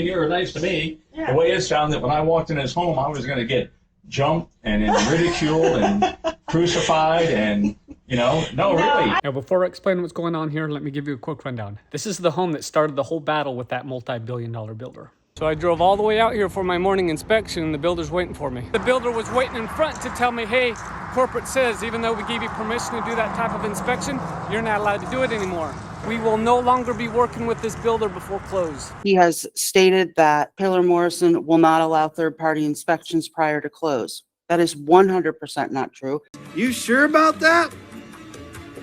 You were nice to me. Yeah. The way it sounded, when I walked in his home, I was going to get jumped and ridiculed and crucified and, no, really. Now, before I explain what's going on here, let me give you a quick rundown. This is the home that started the whole battle with that multi-billion-dollar builder. So I drove all the way out here for my morning inspection, and the builder's waiting for me. The builder was waiting in front to tell me, hey, corporate says, even though we gave you permission to do that type of inspection, you're not allowed to do it anymore. We will no longer be working with this builder before close. He has stated that Taylor Morrison will not allow third-party inspections prior to close. That is 100% not true. You sure about that?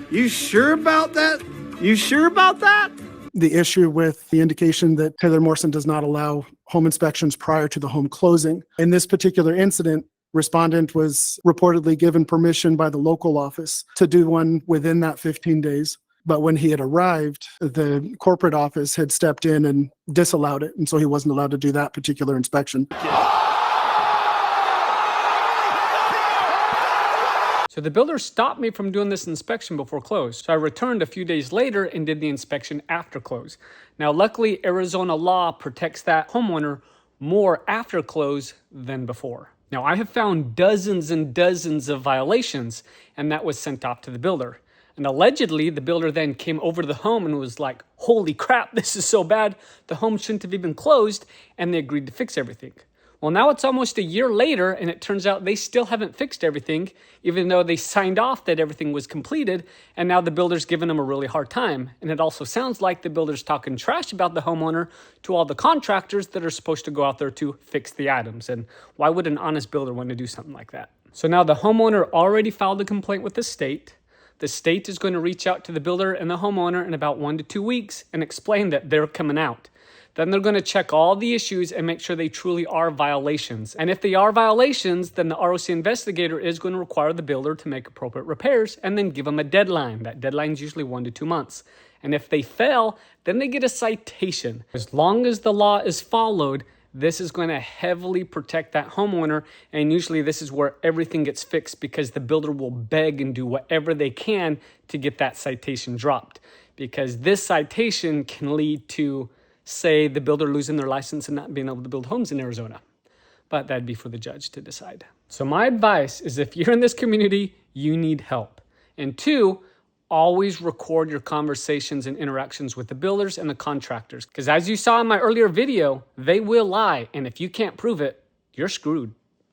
You sure about that? You sure about that? The issue with the indication that Taylor Morrison does not allow home inspections prior to the home closing. In this particular incident, respondent was reportedly given permission by the local office to do one within that 15 days. But when he had arrived, the corporate office had stepped in and disallowed it. And so he wasn't allowed to do that particular inspection. So the builder stopped me from doing this inspection before close. So I returned a few days later and did the inspection after close. Now, luckily, Arizona law protects that homeowner more after close than before. Now, I have found dozens and dozens of violations, and that was sent off to the builder. And allegedly, the builder then came over to the home and was like, holy crap, this is so bad. The home shouldn't have even closed, and they agreed to fix everything. Well, now it's almost a year later, and it turns out they still haven't fixed everything, even though they signed off that everything was completed, and now the builder's giving them a really hard time. And it also sounds like the builder's talking trash about the homeowner to all the contractors that are supposed to go out there to fix the items. And why would an honest builder want to do something like that? So now the homeowner already filed a complaint with the state. The state is going to reach out to the builder and the homeowner in about 1 to 2 weeks and explain that they're coming out. Then they're going to check all the issues and make sure they truly are violations. And if they are violations, then the ROC investigator is going to require the builder to make appropriate repairs and then give them a deadline. That deadline is usually 1 to 2 months. And if they fail, then they get a citation. As long as the law is followed, this is going to heavily protect that homeowner, and usually this is where everything gets fixed because the builder will beg and do whatever they can to get that citation dropped. Because this citation can lead to, say, the builder losing their license and not being able to build homes in Arizona. But that'd be for the judge to decide. So my advice is if you're in this community, you need help. And 2, always record your conversations and interactions with the builders and the contractors. Because as you saw in my earlier video, they will lie. And if you can't prove it, you're screwed.